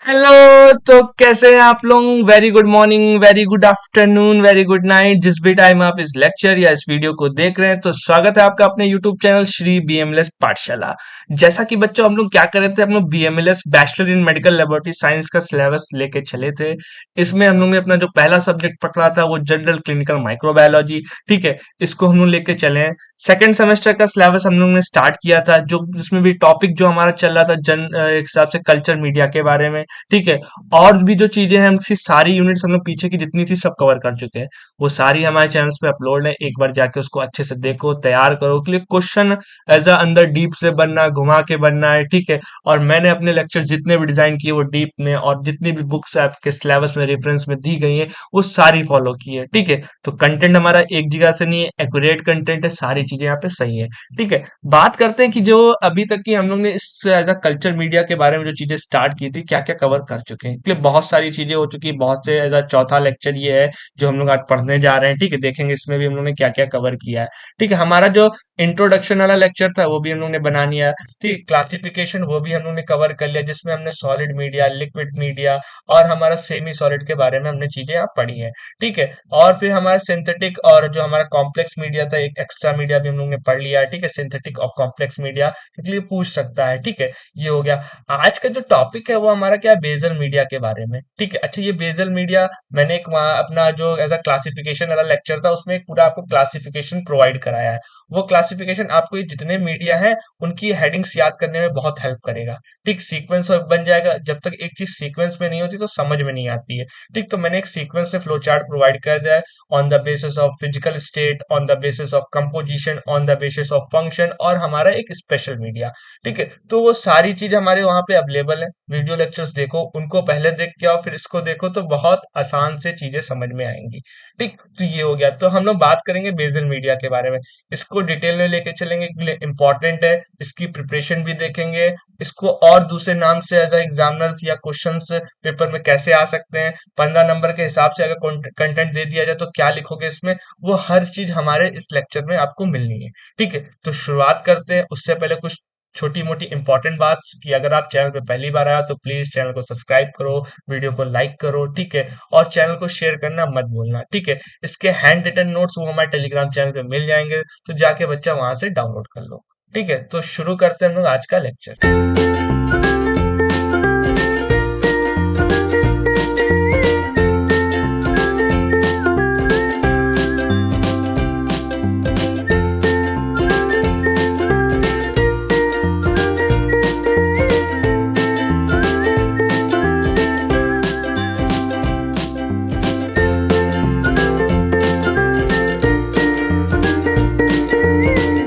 Hello. तो कैसे हैं आप लोग? Very good morning, very good afternoon, very good night, जिस भी टाइम आप इस लेक्चर या इस वीडियो को देख रहे हैं, तो स्वागत है आपका अपने यूट्यूब चैनल श्री बीएमएलएस पाठशाला। जैसा कि बच्चों हम लोग क्या कर रहे थे, हम लोग BMLS bachelor in medical laboratory science का सिलेबस लेके चले थे। इसमें हम लोग ने अपना जो पहला सब्जेक्ट पकड़ा था वो जनरल क्लिनिकल माइक्रोबायोलॉजी। ठीक है, इसको हम लोग लेके चले हैं। सेकेंड सेमेस्टर का सिलेबस हम लोग ने स्टार्ट किया था, जो जिसमें भी टॉपिक जो हमारा चल रहा था एक हिसाब से कल्चर मीडिया के बारे में। ठीक है, और भी जो चीजें हैं उसकी सारी यूनिट्स हम लोग पीछे की जितनी थी सब कवर कर चुके हैं। वो सारी हमारे चैनल्स पे अपलोड है, एक बार जाके उसको अच्छे से देखो, तैयार करो के लिए क्वेश्चन एज अ अंदर डीप से बनना है, घुमा के बनना है। ठीक है, और मैंने अपने लेक्चर जितने भी डिजाइन किए वो डीप में, और जितनी भी बुक्स आपके सिलेबस में रेफरेंस में दी गई है वो सारी फॉलो की है। ठीक है, तो कंटेंट हमारा एक जगह से नहीं है, एक्यूरेट कंटेंट है, सारी चीजें यहाँ पे सही है। ठीक है, बात करते हैं कि जो अभी तक की हम लोग ने इस एज अ कल्चर मीडिया के बारे में जो चीजें स्टार्ट की थी, क्या क्या कवर कर चुके हैं। क्योंकि बहुत सारी चीजें हो चुकी है, बहुत से एज अ चौथा लेक्चर ये है जो हम लोग आज पढ़ने जा रहे हैं। ठीक है, देखेंगे इसमें भी हम लोग ने क्या क्या कवर किया है। ठीक है, हमारा जो इंट्रोडक्शन वाला लेक्चर था वो भी हम लोग ने बना लिया। ठीक, क्लासिफिकेशन वो भी हम लोग ने कवर कर लिया, जिसमें हमने सॉलिड मीडिया, लिक्विड मीडिया और हमारा सेमी सॉलिड के बारे में हमने चीजें आप पढ़ी है। ठीक है, और फिर हमारा सिंथेटिक और जो हमारा कॉम्प्लेक्स मीडिया था, एक एक्स्ट्रा मीडिया भी हम लोग ने पढ़ लिया है। ठीक है, सिंथेटिक और कॉम्प्लेक्स मीडिया के लिए पूछ सकता है। ठीक है, ये हो गया। आज का जो टॉपिक है वो हमारा क्या है, बेसल मीडिया के बारे में। ठीक है, अच्छा, ये बेसल मीडिया मैंने एक वहाँ अपना जो एज अ क्लासिफिकेशन वाला लेक्चर था उसमें एक पूरा आपको क्लासिफिकेशन प्रोवाइड कराया है। वो क्लासिफिकेशन आपको ये जितने मीडिया है उनकी हेडिंग्स याद करने में बहुत हेल्प करेगा। ठीक, सीक्वेंस बन जाएगा। जब तक एक चीज सीक्वेंस में नहीं होती तो समझ में नहीं आती है। ठीक, तो मैंने एक सीक्वेंस से फ्लो चार्ट प्रोवाइड कर दिया है, on the basis of physical state, on the basis of composition, on the basis of function, और हमारा एक स्पेशल मीडिया। ठीक है, तो वो सारी चीज हमारे वहां पे अवेलेबल है। वीडियो लेक्चर्स देखो, उनको पहले देख के आओ, फिर इसको देखो, तो बहुत आसान से चीजें समझ में आएंगी। ठीक, तो ये हो गया। तो हम लोग बात करेंगे बेसल मीडिया के बारे में, इसको डिटेल में लेके चलेंगे, इंपॉर्टेंट है। इसकी प्रिपरेशन भी देखेंगे, इसको और दूसरे नाम से एज एग्जामिनर्स या क्वेश्चंस पेपर में कैसे आ सकते हैं, 15 नंबर के हिसाब से अगर कंटेंट दे दिया जाए तो क्या लिखोगे इसमें, वो हर चीज हमारे इस लेक्चर में आपको मिलनी है। ठीक है, तो शुरुआत करते हैं। उससे पहले कुछ छोटी मोटी इंपॉर्टेंट बात कि अगर आप चैनल पे पहली बार आए हो तो प्लीज चैनल को सब्सक्राइब करो, वीडियो को लाइक करो। ठीक है, और चैनल को शेयर करना मत भूलना। ठीक है, इसके हैंड रिटन नोट्स वो हमारे टेलीग्राम चैनल पे मिल जाएंगे, तो जाके बच्चा वहां से डाउनलोड कर लो। ठीक है, तो शुरू करते हैं हम लोग आज का लेक्चर।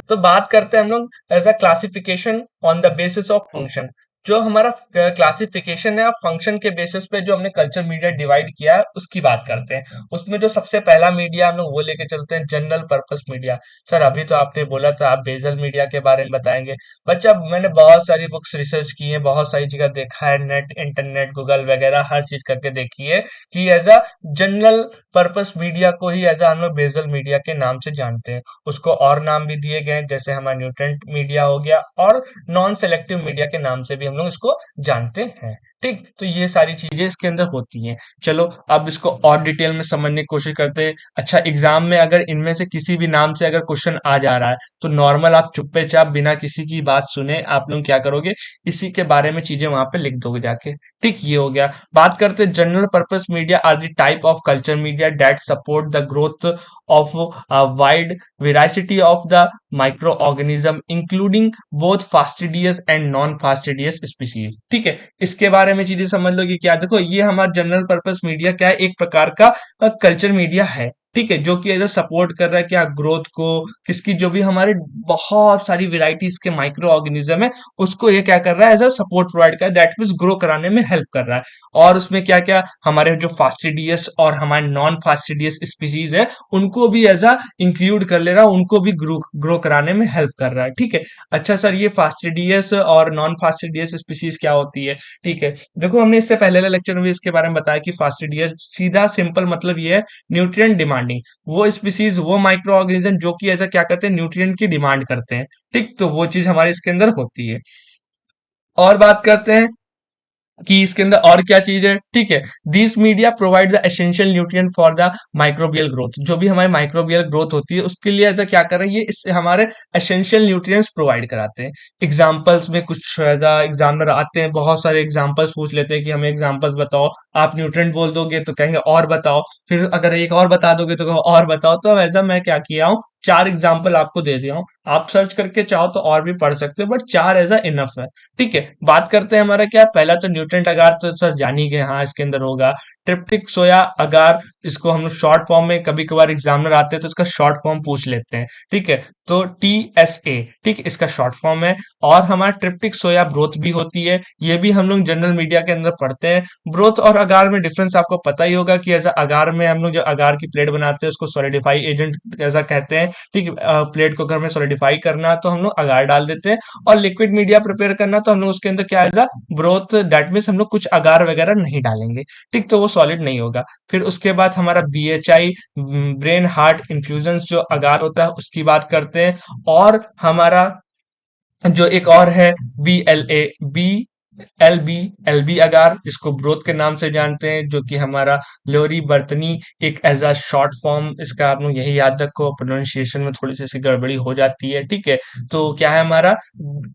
तो बात करते हैं हम लोग as a classification on the basis of function. जो हमारा क्लासिफिकेशन है और फंक्शन के बेसिस पे जो हमने कल्चर मीडिया डिवाइड किया है उसकी बात करते हैं। उसमें जो सबसे पहला मीडिया हम लोग वो लेके चलते हैं, जनरल पर्पस मीडिया। सर अभी तो आपने बोला था आप बेसल मीडिया के बारे में बताएंगे। बच्चा, मैंने बहुत सारी बुक्स रिसर्च की है, बहुत सारी जगह देखा है, नेट, इंटरनेट, गूगल वगैरह हर चीज करके देखी है कि as a general purpose media को ही एज हम लोग बेसल मीडिया के नाम से जानते हैं। उसको और नाम भी दिए गए हैं, जैसे हमारा न्यूट्रेंट मीडिया हो गया, और नॉन सेलेक्टिव मीडिया के नाम से भी हम लोग इसको जानते हैं। ठीक, तो ये सारी चीजें इसके अंदर होती हैं। चलो अब इसको और डिटेल में समझने की कोशिश करते हैं। अच्छा, एग्जाम में अगर इनमें से किसी भी नाम से अगर क्वेश्चन आ जा रहा है तो नॉर्मल आप चुप्पे चाप बिना किसी की बात सुने आप लोग क्या करोगे, इसी के बारे में चीजें वहां पे लिख दोगे जाके। ठीक, ये हो गया। बात करते हैं general purpose media are the type of culture media that support the growth of wide variety of the microorganism including both fastidious and non fastidious species. ठीक है, इसके बारे में चीजें समझ लो कि क्या, देखो ये हमारा जनरल पर्पस मीडिया क्या है, एक प्रकार का कल्चर मीडिया है। ठीक है, जो कि इधर सपोर्ट कर रहा है क्या, ग्रोथ को, किसकी, जो भी हमारे बहुत सारी वेराइटीज के माइक्रो ऑर्गेनिज्म है उसको ये क्या कर रहा है, एज अ सपोर्ट प्रोवाइड कर रहा है, दैट मीन्स ग्रो कराने में हेल्प कर रहा है। और उसमें क्या क्या हमारे जो फास्टिडियस और हमारे नॉन फास्टिडियस स्पीसीज है उनको भी एज अ इंक्लूड कर ले रहा है, उनको भी ग्रो ग्रो कराने में हेल्प कर रहा है। ठीक है, अच्छा सर ये फास्टिडियस और नॉन फास्टिडियस स्पीसीज क्या होती है? ठीक है, देखो हमने इससे पहले वाले लेक्चर में भी इसके बारे में बताया कि फास्टिडियस सीधा सिंपल मतलब ये है, न्यूट्रिएंट डिमांडिंग। वो स्पीसीज, वो माइक्रो ऑर्गेनिज्म जो कि ऐसा क्या करते हैं, न्यूट्रिएंट की डिमांड करते हैं। ठीक, तो वो चीज हमारे इसके अंदर होती है। और बात करते हैं कि इसके अंदर और क्या चीज है, ठीक है। This media provide the essential nutrient for the microbial growth, जो भी हमारी माइक्रोबियल ग्रोथ होती है उसके लिए ऐसा क्या कर रहे हैं, ये इससे हमारे एसेंशियल न्यूट्रिएंट्स प्रोवाइड कराते हैं। एग्जांपल्स में कुछ ऐसा एग्जामिनर आते हैं, बहुत सारे एग्जांपल्स पूछ लेते हैं कि हमें एग्जांपल्स बताओ। आप न्यूट्रिएंट बोल दोगे तो कहेंगे और बताओ, फिर अगर एक और बता दोगे तो कहो और बताओ। तो ऐसा मैं क्या किया हूँ, चार एग्जाम्पल आपको दे दिया हूँ। आप सर्च करके चाहो तो और भी पढ़ सकते हो, बट चार एज इनफ है, ठीक है। बात करते हैं हमारा क्या, पहला तो न्यूट्रेंट अगार तो सर जान ही गए, हाँ इसके अंदर होगा ट्रिप्टिक सोया अगार। इसको हम लोग शॉर्ट फॉर्म में कभी कभार एग्जामिनर आते हैं तो इसका शॉर्ट फॉर्म पूछ लेते हैं, ठीक है। तो TSA, ठीक, इसका शॉर्ट फॉर्म है। और हमारा ट्रिप्टिक सोया ब्रोथ भी होती है, ये भी हम लोग जनरल मीडिया के अंदर पढ़ते हैं। ब्रोथ और अगार में डिफरेंस आपको पता ही होगा कि ऐसा अगार में हम लोग जो अगार की प्लेट बनाते हैं उसको सॉलिडिफाई एजेंट ऐसा कहते हैं, ठीक है। प्लेट को घर में सॉलिडिफाई करना तो हम लोग अगार डाल देते हैं, और लिक्विड मीडिया प्रिपेयर करना तो हम लोग उसके अंदर क्या आएगा, ब्रोथ। दैट मीन्स हम लोग कुछ अगार वगैरह नहीं डालेंगे, ठीक, तो वो सॉलिड नहीं होगा। फिर उसके बाद हमारा BHI, ब्रेन हार्ट इन्फ्यूजन, जो अगार होता है उसकी बात करते हैं। और हमारा जो एक और है BLA, बी एल बी अगार, इसको ब्रोथ के नाम से जानते हैं, जो कि हमारा लोरी बर्तनी एक एज अ शॉर्ट फॉर्म। इसका आप लोग यही याद रखो, प्रोनाउंसिएशन में थोड़ी सी गड़बड़ी हो जाती है, ठीक है। तो क्या है हमारा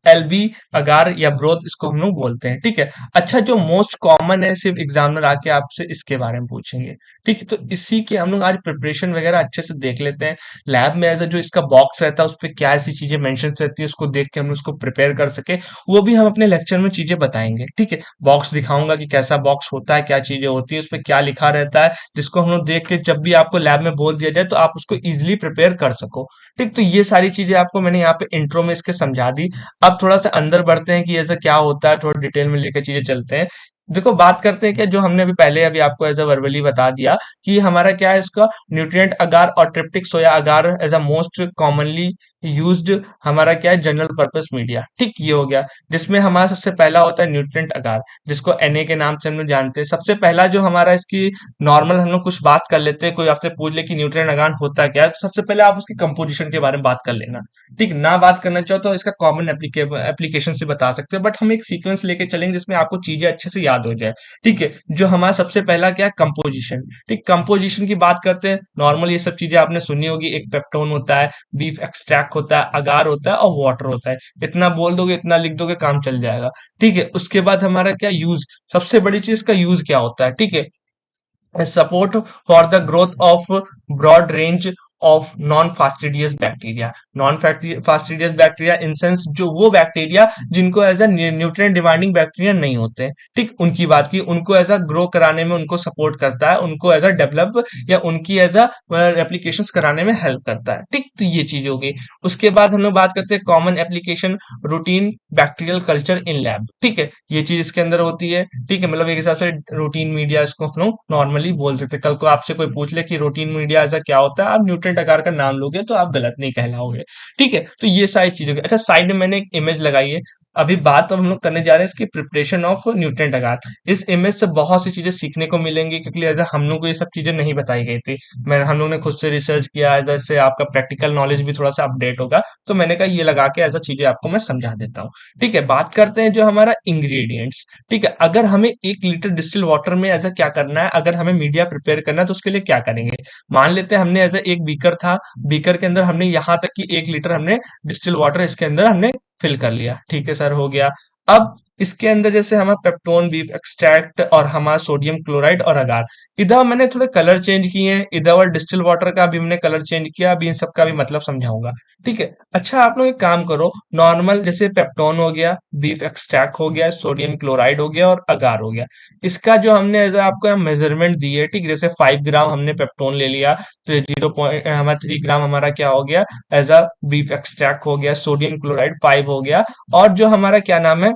LB अगार या ब्रोथ, इसको हम लोग बोलते हैं, ठीक है। अच्छा, जो मोस्ट कॉमन है, सिर्फ एग्जामिनर आके आपसे इसके बारे में पूछेंगे, ठीक है। तो इसी के हम लोग आज प्रिपरेशन वगैरह अच्छे से देख लेते हैं। लैब में ऐसा जो इसका बॉक्स रहता है उस पर क्या ऐसी चीजें मेंशन रहती है, उसको देख के हम उसको प्रिपेयर कर सके, वो भी हम अपने लेक्चर में चीजें बताएंगे, ठीक है। बॉक्स दिखाऊंगा कि कैसा बॉक्स होता है, क्या चीजें होती है, उस पर क्या लिखा रहता है, जिसको हम लोग देख के जब भी आपको लैब में बोल दिया जाए तो आप उसको इजिली प्रिपेयर कर सको, ठीक। तो ये सारी चीजें आपको मैंने यहाँ पे इंट्रो में इसके समझा दी। अब थोड़ा सा अंदर बढ़ते हैं कि ऐसा क्या होता है, थोड़ा डिटेल में लेकर चीजें चलते हैं। देखो, बात करते हैं क्या, जो हमने अभी पहले अभी आपको एज अ वर्बली बता दिया कि हमारा क्या है, इसका न्यूट्रिएंट अगार और tryptic soya agar as a most commonly used हमारा क्या है, जनरल पर्पस मीडिया, ठीक, ये हो गया। जिसमें हमारा सबसे पहला होता है न्यूट्रिएंट अगार, जिसको Na के नाम से हम लोग जानते हैं। सबसे पहला जो हमारा इसकी नॉर्मल हम लोग कुछ बात कर लेते हैं, कोई आपसे पूछ ले कि न्यूट्रिएंट अगार होता क्या है, तो सबसे पहले आप उसकी कंपोजिशन के बारे में बात कर लेना, ठीक। ना बात करना चाहो तो इसका कॉमन एप्लीकेशन से बता सकते हो, बट हम एक सीक्वेंस लेके चलेंगे जिसमें आपको चीजें अच्छे से याद हो जाए, ठीक है। जो हमारा सबसे पहला क्या है, कंपोजिशन, ठीक। कंपोजिशन की बात करते हैं, नॉर्मल ये सब चीजें आपने सुनी होगी, एक पेप्टोन होता है, बीफ एक्सट्रैक्ट होता है, अगार होता है और वाटर होता है। इतना बोल दोगे, इतना लिख दोगे, काम चल जाएगा, ठीक है। उसके बाद हमारा क्या यूज, सबसे बड़ी चीज का यूज क्या होता है, ठीक है। Support for the growth of broad range of non fastidious bacteria. Non fastidious bacteria in sense जो वो बैक्टीरिया जिनको as a nutrient demanding bacteria नहीं होते हैं, ठीक, उनकी बात की, उनको एज अ ग्रो कराने में उनको सपोर्ट करता है, उनको एज अ डेवलप या उनकी एज अ एप्लीकेशंस कराने में हेल्प करता है, ठीक। तो ये चीज होगी। उसके बाद हम लोग बात करते हैं common application, routine bacterial culture in lab, ठीक है। ये चीज इसके अंदर होती है, ठीक है। मतलब एक हिसाब से रूटीन मीडिया इसको हम लोग नॉर्मली बोल सकते हैं। कल को आपसे कोई पूछ ले कि रूटीन मीडिया ऐसा क्या होता है, आप न्यूट्रिएंट आकार का नाम लोगे तो आप गलत नहीं कहलाओगे, ठीक है। तो ये सारी चीजें। अच्छा, साइड में मैंने एक इमेज लगाई है। अभी बात तो हम लोग करने जा रहे हैं इसकी प्रिपरेशन ऑफ न्यूट्रिएंट आकार। इस इमेज से बहुत सी चीजें सीखने को मिलेंगी, क्योंकि ऐसा हम लोग को ये सब चीजें नहीं बताई गई थी। हम लोग ने खुद से रिसर्च किया, जैसे आपका प्रैक्टिकल नॉलेज भी थोड़ा सा अपडेट होगा, तो मैंने कहा ये लगा के ऐसा चीजें आपको मैं समझा देता हूँ, ठीक है। बात करते हैं जो हमारा इंग्रेडिएंट्स, ठीक है। अगर हमें 1 लीटर डिस्टिल वाटर में ऐसा क्या करना है, अगर हमें मीडिया प्रिपेयर करना है तो उसके लिए क्या करेंगे। मान लेते हैं हमने ऐसा एक बीकर था, बीकर के अंदर हमने यहाँ तक कि 1 लीटर हमने डिस्टिल वाटर इसके अंदर हमने फिल कर लिया, ठीक है सर, हो गया। अब इसके अंदर जैसे हमारा पेप्टोन, बीफ एक्सट्रैक्ट और हमारा सोडियम क्लोराइड और अगार, इधर मैंने थोड़े कलर चेंज किए हैं, इधर डिस्टिल वाटर का भी हमने कलर चेंज किया, अभी इन सब का भी मतलब समझाऊंगा, ठीक है। अच्छा, आप लोग एक काम करो, नॉर्मल जैसे पेप्टोन हो गया, बीफ एक्सट्रैक्ट हो गया, सोडियम क्लोराइड हो गया और अगार हो गया, इसका जो हमने ऐसा आपको यहाँ मेजरमेंट दी है, ठीक, जैसे 5 ग्राम हमने पेप्टोन ले लिया, तो 0.3 ग्राम हमारा क्या हो गया, एज अ बीफ एक्सट्रैक्ट हो गया, सोडियम क्लोराइड 5 हो गया, और जो हमारा क्या नाम है,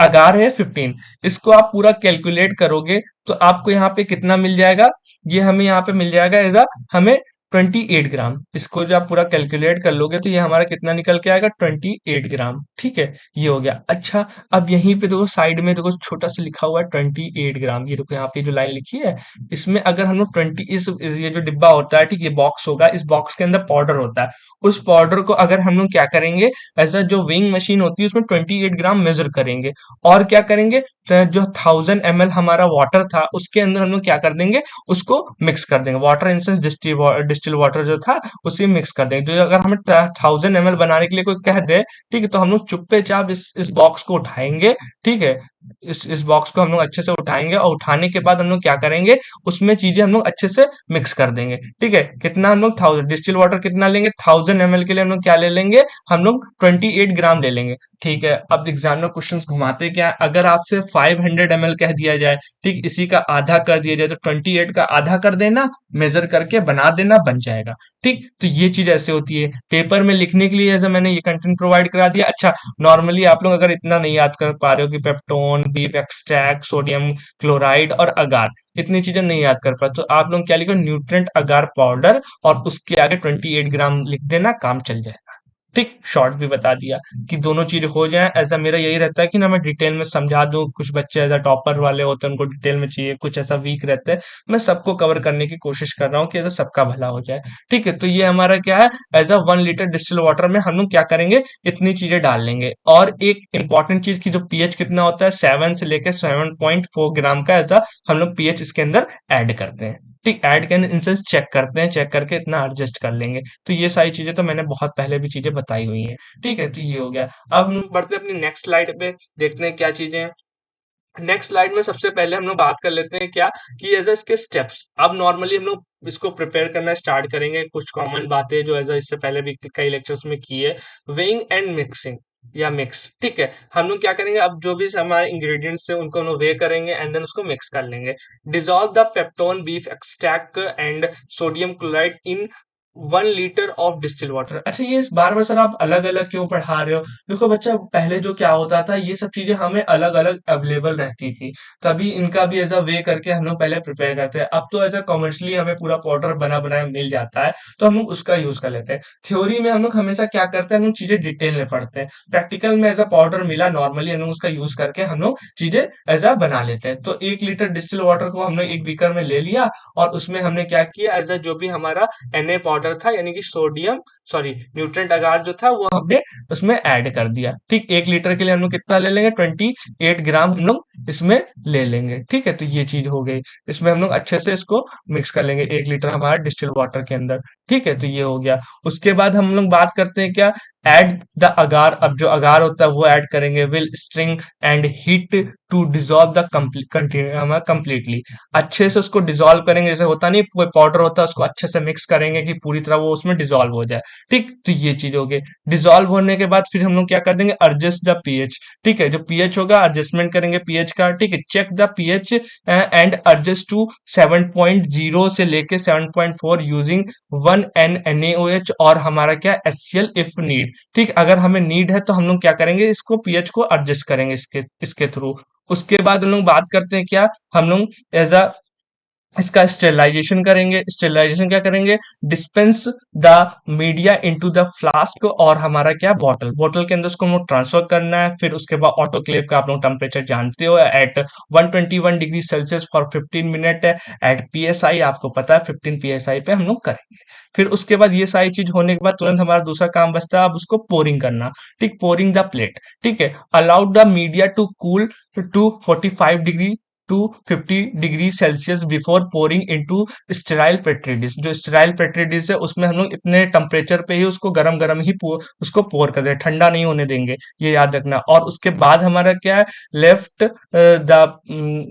अगार है 15। इसको आप पूरा कैलकुलेट करोगे तो आपको यहाँ पे कितना मिल जाएगा, ये हमें यहाँ पे मिल जाएगा एज अ, हमें 28 ग्राम। इसको जो आप पूरा कैलकुलेट कर लोगे तो ये हमारा कितना निकल के आएगा, 28 ग्राम। ठीक है, ये हो गया। अच्छा, अब यहीं पे देखो साइड में देखो छोटा सा लिखा हुआ है 28 ग्राम, ये देखो यहाँ पे जो लाइन लिखी है, इसमें अगर हम लोग 20 ये जो डिब्बा होता है, ठीक, ये बॉक्स होगा, इस बॉक्स के अंदर पाउडर होता है। उस पाउडर को अगर हम लोग क्या करेंगे, ऐसा जो वेइंग मशीन होती है उसमें 28 ग्राम मेजर करेंगे, और क्या करेंगे, तो जो 1000 ml हमारा वाटर था उसके अंदर हम लोग क्या कर देंगे, उसको मिक्स कर देंगे। Water in sense distil water जो था उसे मिक्स कर देंगे। तो अगर हमें 1000 ml बनाने के लिए कोई कह दे, ठीक है, तो हम लोग चुप्पे चाप इस बॉक्स को उठाएंगे। ठीक है, इस बॉक्स को हम लोग अच्छे से उठाएंगे, और उठाने के बाद हम लोग क्या करेंगे, उसमें चीजें हम लोग अच्छे से मिक्स कर देंगे। ठीक है, कितना हम लोग 1000 डिस्टिल वाटर कितना लेंगे, 1000 ml के लिए हम लोग क्या ले लेंगे, हम लोग 28 ग्राम ले लेंगे। ठीक है, अब एग्जाम में क्वेश्चन घुमाते क्या है, अगर आपसे 500 ml कह दिया जाए, ठीक, इसी का आधा कर दिया जाए, तो 28 का आधा कर देना, मेजर करके बना देना, बन जाएगा। ठीक, तो ये चीज ऐसे होती है। पेपर में लिखने के लिए ऐसे मैंने ये कंटेंट प्रोवाइड करा दिया। अच्छा, नॉर्मली आप लोग अगर इतना नहीं याद कर पा रहे हो कि peptone, beef extract, sodium chloride और अगार, इतनी चीजें नहीं याद कर पाए, तो आप लोग क्या लिखो, न्यूट्रेंट अगार पाउडर, और उसके आगे 28 ग्राम लिख देना, काम चल जाएगा। ठीक, शॉर्ट भी बता दिया कि दोनों चीजें हो जाए। ऐसा मेरा यही रहता है कि ना मैं डिटेल में समझा दूं। कुछ बच्चे ऐसा टॉपर वाले होते हैं, उनको डिटेल में चाहिए, कुछ ऐसा वीक रहते हैं, मैं सबको कवर करने की कोशिश कर रहा हूँ कि ऐसा सबका भला हो जाए। ठीक है, तो ये हमारा क्या है, as a 1 litre distil water में हम लोग क्या करेंगे, इतनी चीजें डाल लेंगे। और एक इंपॉर्टेंट चीज की जो पीएच कितना होता है, 7 से लेकर 7.4 ग्राम का ऐसा हम लोग पीएच इसके अंदर ऐड करते हैं। ठीक, ऐड करने इन सेंस चेक करते हैं, चेक करके इतना एडजस्ट कर लेंगे। तो ये सारी चीजें तो मैंने बहुत पहले भी चीजें बताई हुई हैं। ठीक है, तो ये हो गया। अब हम लोग बढ़ते हैं अपनी नेक्स्ट स्लाइड पे, देखते हैं क्या चीजें हैं। नेक्स्ट स्लाइड में सबसे पहले हम लोग बात कर लेते हैं क्या, कि एज इसके स्टेप्स। अब नॉर्मली हम लोग इसको प्रिपेयर करना स्टार्ट करेंगे, कुछ कॉमन बातें जो एज इससे पहले भी कई लेक्चर्स में की है, वेइंग एंड मिक्सिंग या मिक्स। ठीक है, हम लोग क्या करेंगे, अब जो भी हमारे इंग्रेडिएंट्स है उनको हम लोग वे करेंगे एंड देन उसको मिक्स कर लेंगे। Dissolve the peptone beef extract and sodium chloride in 1 litre of distil water. अच्छा, ये इस बार बार सर आप अलग अलग क्यों पढ़ा रहे हो? देखो बच्चा, पहले जो क्या होता था, ये सब चीजें हमें अलग अलग अवेलेबल रहती थी, तभी इनका भी एज अ वे करके हम लोग पहले प्रिपेयर करते हैं। अब तो एज अ कॉमर्शियली हमें पूरा पाउडर बना बनाया मिल जाता है, तो हम लोग उसका यूज कर लेते हैं। थ्योरी में हम लोग हमेशा क्या करते हैं, हम लोग चीजें डिटेल में पढ़ते हैं। प्रैक्टिकल में एज अ पाउडर मिला, नॉर्मली हम लोग उसका यूज करके हम लोग चीजें एज अ बना लेते हैं। तो 1 लीटर डिस्टिल वाटर को हम लोग एक बीकर में ले लिया, और उसमें हमने क्या किया, एज अ जो भी हमारा Na पाउडर था, यानी कि सोडियम, सॉरी, न्यूट्रेंट अगार जो था, वो हमने उसमें ऐड कर दिया। ठीक, 1 लीटर के लिए हम लोग कितना ले लेंगे, 28 ग्राम हम लोग इसमें ले लेंगे। ठीक है, तो ये चीज हो गई। इसमें हम लोग अच्छे से इसको मिक्स कर लेंगे 1 लीटर हमारा डिस्टिल वाटर के अंदर। ठीक है, तो ये हो गया। उसके बाद हम लोग बात करते हैं क्या, ऐड द अगार। अब जो अगार होता है वो ऐड करेंगे, will string and heat to dissolve the completely. अच्छे से उसको डिसॉल्व करेंगे, जैसे होता नहीं कोई पाउडर होता है, उसको अच्छे से मिक्स करेंगे कि पूरी तरह वो उसमें डिसॉल्व हो जाए। ठीक, तो ये चीज हो गई। डिसॉल्व होने के बाद फिर हम लोग क्या कर देंगे, एडजस्ट द पीएच। ठीक है, जो पीएच होगा एडजस्टमेंट करेंगे पीएच का। ठीक है, check the pH and adjust to 7.0 से लेके 7.4 यूजिंग 1 NaOH और हमारा क्या, HCl इफ नीड। ठीक, अगर हमें नीड है तो हम लोग क्या करेंगे, इसको पीएच को एडजस्ट करेंगे इसके इसके थ्रू। उसके बाद हम लोग बात करते हैं क्या, हम लोग एज अ इसका स्टेरिलाइजेशन करेंगे। स्टेरिलाइजेशन क्या करेंगे, dispense the media into the flask, और हमारा क्या, बॉटल, बॉटल के अंदर उसको हम लोग ट्रांसफर करना है। फिर उसके बाद ऑटोक्लेव का आप लोग टेम्परेचर जानते हो, at 121 degree Celsius for 15 minute. At PSI आपको पता है, 15 पीएसआई पे हम लोग करेंगे। फिर उसके बाद ये सारी चीज होने के बाद तुरंत हमारा दूसरा काम बचता है, अब उसको पोरिंग करना। ठीक, पोरिंग द प्लेट। ठीक है, allowed the media to cool to 45 degree to 50 degree Celsius before pouring into sterile petri dish. जो स्टेराइल पेट्री डिश है उसमें हम लोग इतने टेम्परेचर पे ही उसको गरम गरम ही उसको पोर कर दें, ठंडा नहीं होने देंगे, ये याद रखना। और उसके बाद हमारा क्या है, left the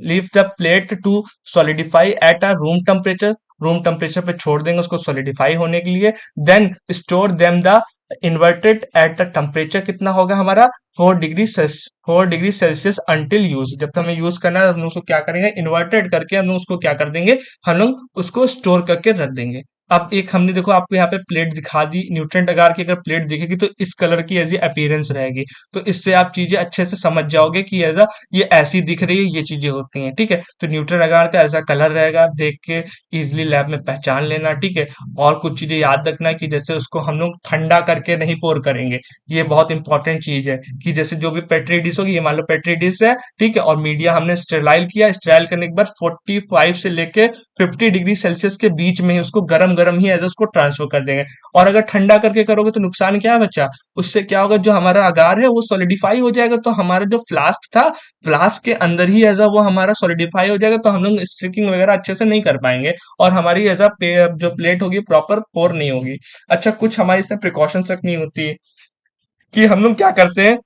leave the plate to solidify at a room temperature पे छोड़ देंगे उसको सॉलिडिफाई होने के लिए। Then store them the inverted at the temperature कितना होगा हमारा, 4 डिग्री सेल्सियस अंटिल यूज। जब तक हमें यूज करना है हम लोग उसको क्या करेंगे, इन्वर्टेड करके हम लोग उसको क्या कर देंगे, हम लोग उसको स्टोर करके रख देंगे। अब एक हमने देखो आपको यहाँ पे प्लेट दिखा दी, न्यूट्रॉन अगार की अगर प्लेट दिखेगी तो इस कलर की एज अपीयरेंस रहेगी। तो इससे आप चीजें अच्छे से समझ जाओगे कि ऐसा ये ऐसी दिख रही है, ये चीजें होती हैं। ठीक है, तो न्यूट्रॉन अगार का ऐसा कलर रहेगा, देख के इजिली लैब में पहचान लेना। ठीक है, और कुछ चीजें याद रखना कि जैसे उसको हम लोग ठंडा करके नहीं पोर करेंगे, ये बहुत इंपॉर्टेंट चीज है। कि जैसे जो भी पेट्री डिश होगी, ये मान लो पेट्री डिश है, ठीक है, और मीडिया हमने स्टेराइल किया, स्टेराइल करने के बाद 45 से लेके 50 डिग्री सेल्सियस के बीच में ही उसको गरम गरम ही ऐसे उसको ट्रांसफर कर देंगे। और अगर ठंडा करके करोगे तो नुकसान क्या है बच्चा, उससे क्या होगा, जो हमारा अगार है वो सॉलिडिफाई हो जाएगा, तो हमारा जो फ्लास्क था, फ्लास्क के अंदर ही ऐसा वो हमारा सॉलिडिफाई हो जाएगा, तो हम लोग स्ट्रिकिंग वगैरह अच्छे से नहीं कर पाएंगे, और हमारी ऐसा जो प्लेट होगी प्रॉपर पोर नहीं होगी। अच्छा, कुछ हमारी इसमें प्रिकॉशंस रखनी होती है कि हम लोग क्या करते हैं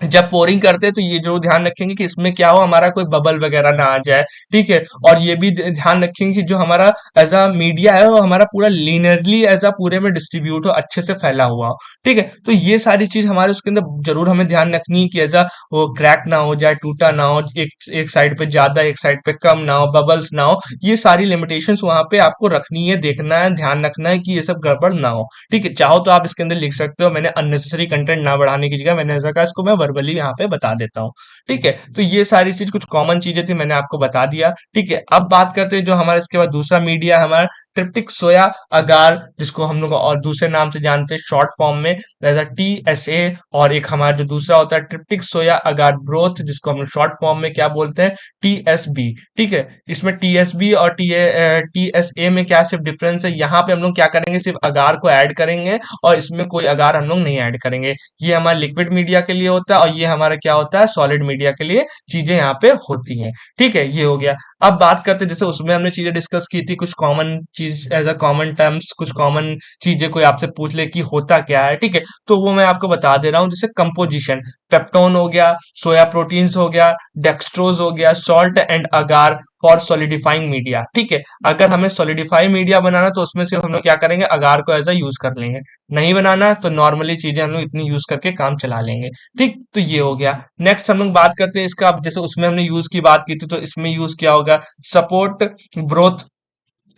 जब पोरिंग करते हैं, तो ये जरूर ध्यान रखेंगे कि इसमें क्या हो, हमारा कोई बबल वगैरह ना आ जाए। ठीक है, और ये भी ध्यान रखेंगे कि जो हमारा एज अ मीडिया है वो हमारा पूरा लीनियरली एज अ पूरे में डिस्ट्रीब्यूट हो, अच्छे से फैला हुआ हो। ठीक है, तो ये सारी चीज हमारे उसके अंदर जरूर हमें ध्यान रखनी है कि एज अ वो क्रैक ना हो जाए, टूटा ना हो, एक एक साइड पे ज्यादा एक साइड पे कम ना हो, बबल्स ना हो। ये सारी लिमिटेशंस वहां पे आपको रखनी है, देखना है, ध्यान रखना है कि ये सब गड़बड़ ना हो। ठीक है, चाहो तो आप इसके अंदर लिख सकते हो, मैंने अननेसेसरी कंटेंट ना बढ़ाने की जगह मैंने ऐसा कहा, इसको मैं वर्बली यहाँ पे बता देता हूँ। ठीक है, तो ये सारी चीज कुछ कॉमन चीजें थी, मैंने आपको बता दिया। ठीक है, अब बात करते हैं जो हमारा इसके बाद दूसरा मीडिया है, हमारा ट्रिप्टिक सोया अगार, जिसको हम लोग और दूसरे नाम से जानते हैं शॉर्ट फॉर्म में TSA। और एक हमारा जो दूसरा होता है ट्रिप्टिक सोया अगार ब्रोथ, जिसको हम लोग शॉर्ट फॉर्म में क्या बोलते हैं, TSB। ठीक है, इसमें TSB और TSA में क्या सिर्फ डिफरेंस है, यहाँ पे हम लोग क्या करेंगे, सिर्फ अगार को ऐड करेंगे, और इसमें कोई अगार हम लोग नहीं ऐड करेंगे। ये हमारा लिक्विड मीडिया के लिए होता है, और ये हमारा क्या होता है, सॉलिड मीडिया के लिए चीजें यहाँ पे होती हैं। ठीक है, ये हो गया। अब बात करते हैं, जैसे उसमें हमने चीजें डिस्कस की थी, कुछ कॉमन चीज एज अ कॉमन टर्म्स, कुछ कॉमन चीजें कोई आपसे पूछ ले कि होता क्या है। ठीक है, तो वो मैं आपको बता दे रहा हूँ। जैसे कंपोजिशन, पेप्टोन हो गया, सोया प्रोटीन्स हो गया, डेक्सट्रोज हो गया, salt and agar for solidifying media. ठीक है, अगर हमें सॉलिडिफाई मीडिया बनाना तो उसमें सिर्फ हम लोग क्या करेंगे, अगार को एज अ यूज कर लेंगे। नहीं बनाना तो नॉर्मली चीजें हम लोग इतनी यूज करके काम चला लेंगे। ठीक, तो ये हो गया। नेक्स्ट हम लोग बात करते हैं इसका, अब जैसे उसमें हमने यूज की बात की थी, तो इसमें यूज क्या होगा, support growth,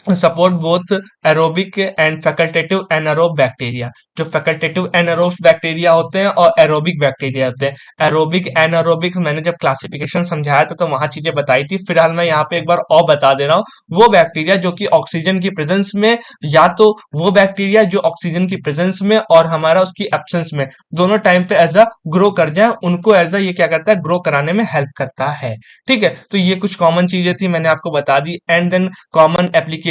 support both aerobic and facultative anaerobe bacteria. जो फैकल्टेटिव एनारोब बैक्टीरिया होते हैं और एरोबिक बैक्टीरिया होते हैं। एरोबिक एनारोबिक मैंने जब क्लासिफिकेशन समझाया था तो वहां चीजें बताई थी, फिलहाल मैं यहाँ पे एक बार और बता दे रहा हूँ। वो बैक्टीरिया जो कि ऑक्सीजन की प्रेजेंस में, या तो वो बैक्टीरिया जो ऑक्सीजन की प्रेजेंस में और हमारा उसकी एब्सेंस में दोनों टाइम पे एज अ ग्रो कर जाए, उनको एज अ ये क्या करता है, ग्रो कराने में हेल्प करता है। ठीक है, तो ये कुछ कॉमन चीजें थी, मैंने आपको बता दी। And then common application,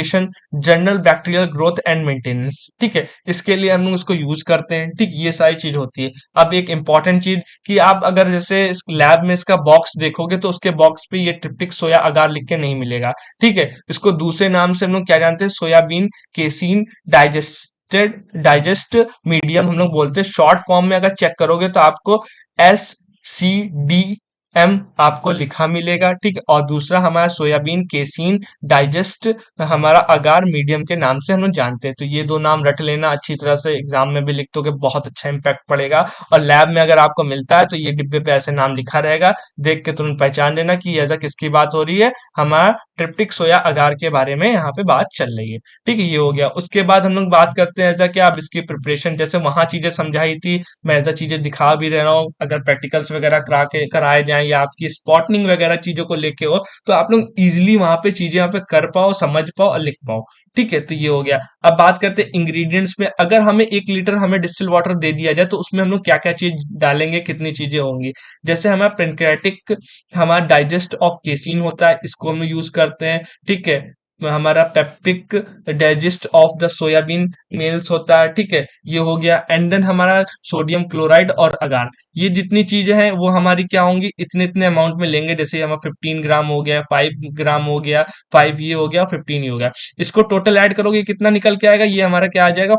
general bacterial growth and maintenance. ठीक है, इसके लिए हम लोग इसको यूज करते हैं। ठीक, ये सारी चीज होती है। अब एक इंपॉर्टेंट चीज कि आप अगर जैसे लैब में इसका बॉक्स देखोगे तो उसके बॉक्स पे ये ट्रिप्टिक सोया अगार लिख के नहीं मिलेगा। ठीक है, इसको दूसरे नाम से हम लोग क्या जानते हैं, सोयाबीन केसीन डाइजेस्ट मीडियम हम लोग बोलते हैं। शॉर्ट फॉर्म में अगर चेक करोगे तो आपको SCDM आपको लिखा मिलेगा। ठीक है, और दूसरा हमारा सोयाबीन केसीन डाइजेस्ट हमारा अगार मीडियम के नाम से हम लोग जानते हैं। तो ये दो नाम रट लेना अच्छी तरह से, एग्जाम में भी लिख दोगे बहुत अच्छा इंपैक्ट पड़ेगा। और लैब में अगर आपको मिलता है तो ये डिब्बे पे ऐसे नाम लिखा रहेगा, देख के तुरंत पहचान लेना कि ऐसा किसकी बात हो रही है, हमारा ट्रिप्टिक सोया अगार के बारे में यहाँ पे बात चल रही है। ठीक है, ये हो गया। उसके बाद हम लोग बात करते हैं ऐसा कि आप इसकी प्रिपरेशन, जैसे वहां चीजें समझाई थी, मैं ऐसा चीजें दिखा भी रह रहा हूँ। अगर प्रैक्टिकल्स वगैरह करा के कराए जाएं या आपकी स्पॉटनिंग वगैरह चीजों को लेके हो, तो आप लोग इजिली वहां पे चीजें यहाँ पे कर पाओ, समझ पाओ और लिख पाओ। ठीक है, तो ये हो गया। अब बात करते हैं इंग्रेडिएंट्स में, अगर हमें 1 लीटर हमें डिस्टिल वाटर दे दिया जाए तो उसमें हम लोग क्या क्या चीज डालेंगे, कितनी चीजें होंगी। जैसे हमारा पेनक्रेटिक, हमारा डाइजेस्ट ऑफ केसिन होता है, इसको हम यूज करते हैं। ठीक है, हमारा peptic digest of the soybean meals होता है। ठीक है, ये हो गया। एंड देन हमारा सोडियम क्लोराइड और अगार, ये जितनी चीजें हैं वो हमारी क्या होंगी, इतने इतने अमाउंट में लेंगे। जैसे हमारा 15 ग्राम हो गया, 5 ग्राम हो गया, 5 ये हो गया, 15 ये हो गया। इसको टोटल ऐड करोगे कितना निकल के आएगा, ये हमारा क्या आ जाएगा,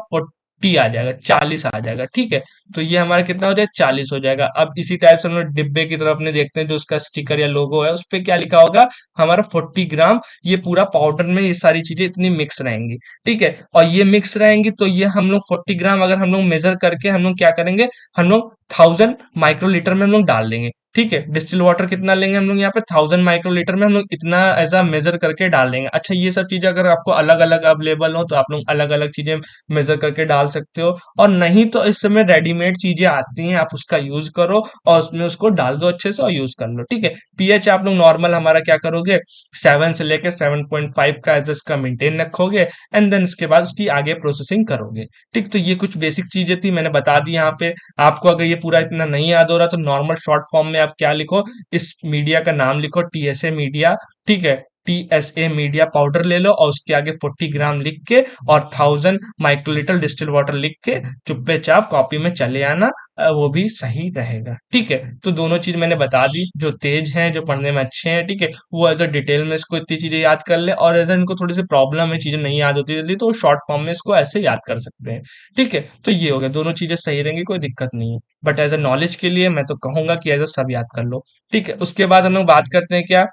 40 आ जाएगा, 40 आ जाएगा। ठीक है, तो ये हमारा कितना हो जाएगा, 40 हो जाएगा। अब इसी टाइप से हम लोग डिब्बे की तरफ अपने देखते हैं, जो उसका स्टिकर या लोगो है उस पे क्या लिखा होगा, हमारा 40 ग्राम। ये पूरा पाउडर में ये सारी चीजें इतनी मिक्स रहेंगी। ठीक है, और ये मिक्स रहेंगी तो ये हम लोग 40 ग्राम अगर हम लोग मेजर करके हम लोग क्या करेंगे, हम लोग 1000 माइक्रोलीटर में हम लोग डाल देंगे। ठीक है, डिस्टिल वाटर कितना लेंगे हम लोग यहाँ पे 1000 माइक्रोलीटर में हम लोग इतना एज अ मेजर करके डाल देंगे। अच्छा, ये सब चीजें अगर आपको अलग अलग अवेलेबल हो तो आप लोग अलग अलग चीजें मेजर करके डाल सकते हो, और नहीं तो इस समय रेडीमेड चीजें आती हैं, आप उसका यूज करो और उसमें उसको डाल दो अच्छे से और यूज कर लो। ठीक है, पीएच आप लोग नॉर्मल हमारा क्या करोगे, 7 से लेके 7.5 का एज का मेंटेन रखोगे, एंड देन उसके बाद उसकी आगे प्रोसेसिंग करोगे। ठीक, तो ये कुछ बेसिक चीजें थी, मैंने बता दी यहाँ पे। आपको अगर ये पूरा इतना नहीं याद हो रहा तो नॉर्मल शॉर्ट फॉर्म में आप क्या लिखो, इस मीडिया का नाम लिखो, टीएसए मीडिया। ठीक है, टीएसए मीडिया पाउडर ले लो और उसके आगे 40 ग्राम लिख के और 1000 माइक्रोलीटर डिस्टिल वाटर लिख के चुप्पे चाप कॉपी में चले आना। वो भी सही रहेगा। ठीक है, तो दोनों चीज मैंने बता दी, जो तेज हैं जो पढ़ने में अच्छे हैं, ठीक है, वो एज अ डिटेल में इसको इतनी चीजें याद कर ले, और एज इनको थोड़ी सी प्रॉब्लम है, चीजें नहीं याद होती जल्दी, तो शॉर्ट फॉर्म में इसको ऐसे याद कर सकते हैं। ठीक है, तो ये हो गया, दोनों चीजें सही रहेंगी, कोई दिक्कत नहीं है। बट एज अ नॉलेज के लिए मैं तो कहूंगा कि एज अ सब याद कर लो। ठीक है, उसके बाद हम लोग बात करते हैं क्या,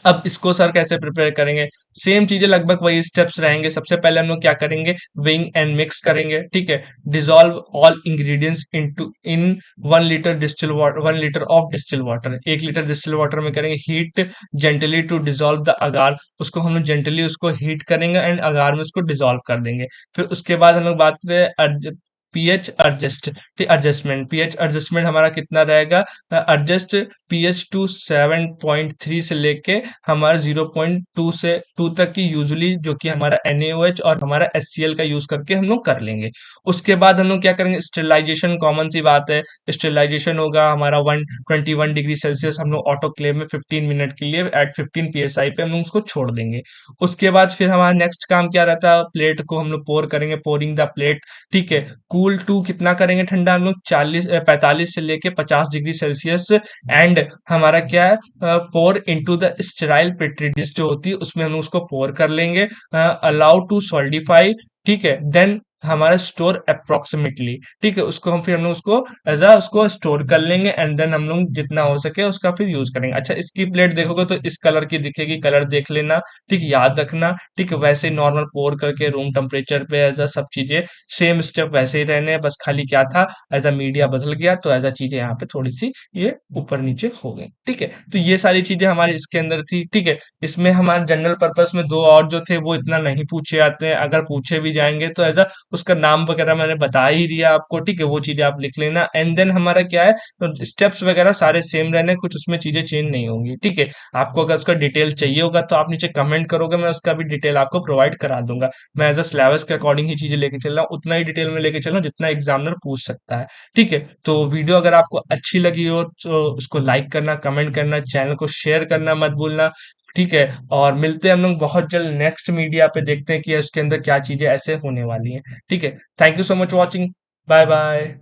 अब इसको सर कैसे प्रिपेयर करेंगे। सेम चीजें लगभग वही स्टेप्स रहेंगे। सबसे पहले हम लोग क्या करेंगे, विंग एंड मिक्स करेंगे। ठीक है, dissolve all ingredients into in 1 litre distil water, 1 litre of distil water, 1 litre distil water में करेंगे heat gently to dissolve the agar. उसको हम लोग जेंटली उसको हीट करेंगे एंड अगार में उसको डिसॉल्व कर देंगे। फिर उसके बाद हम लोग बात करें पीएच एडजस्टमेंट। पीएच एडजस्टमेंट हमारा कितना रहेगा, एडजस्ट पीएच टू 7.3 से लेके हमारा 0.2 से 2 तक की, यूजुअली जो कि हमारा NaOH और हमारा HCl का यूज करके हम लोग कर लेंगे। उसके बाद हम लोग क्या करेंगे, स्टेरिलाइजेशन कॉमन सी बात है। स्टेरिलाइजेशन होगा हमारा 121 डिग्री सेल्सियस, हम लोग ऑटोक्लेव में 15 मिनट के लिए एट 15 psi पे हम लोग उसको छोड़ देंगे। उसके बाद फिर हमारा नेक्स्ट काम क्या रहता है, प्लेट को हम लोग पोर करेंगे, पोरिंग द प्लेट। ठीक है, कूल टू कितना करेंगे ठंडा हम लोग, 45 से लेके 50 डिग्री सेल्सियस। एंड हमारा क्या है, pour into the sterile petri dish जो होती है उसमें हम उसको पोर कर लेंगे, अलाउ टू सॉलिडिफाई। ठीक है, देन हमारा स्टोर अप्रोक्सीमेटली। ठीक है, उसको हम फिर हम लोग उसको एज अ उसको स्टोर कर लेंगे, एंड देन हम लोग जितना हो सके उसका फिर यूज करेंगे। अच्छा, इसकी प्लेट देखोगे तो इस कलर की दिखेगी, कलर देख लेना। ठीक, याद रखना। ठीक है, वैसे नॉर्मल पोर करके रूम टेम्परेचर पे एज अ सब चीजें सेम स्टेप वैसे ही रहने हैं, बस खाली क्या था, एज अ मीडिया बदल गया तो एज अ चीजें यहाँ पे थोड़ी सी ये ऊपर नीचे हो गई। ठीक है, तो ये सारी चीजें हमारे इसके अंदर थी। ठीक है, इसमें हमारे जनरल पर्पस में दो और जो थे वो इतना नहीं पूछे जाते हैं, अगर पूछे भी जाएंगे तो एज अ उसका नाम वगैरह मैंने बता ही दिया आपको। ठीक है, वो चीजें आप लिख लेना, एंड देन हमारा क्या है, स्टेप्स वगैरह सारे सेम रहने, कुछ उसमें चीजें चेंज नहीं होंगी। ठीक है, आपको अगर उसका डिटेल चाहिए होगा तो आप नीचे कमेंट करोगे, मैं उसका भी डिटेल आपको प्रोवाइड करा दूंगा। मैं एज अ सिलेबस के अकॉर्डिंग ही चीजें लेके चल रहा हूँ, उतना ही डिटेल में लेके चल रहा हूँ जितना एग्जामिनर पूछ सकता है। ठीक है, तो वीडियो अगर आपको अच्छी लगी हो तो उसको लाइक करना, कमेंट करना, चैनल को शेयर करना मत भूलना। ठीक है, और मिलते हैं हम लोग बहुत जल्द नेक्स्ट मीडिया पे, देखते हैं कि उसके अंदर क्या चीजें ऐसे होने वाली हैं। ठीक है, thank you so much watching, bye bye.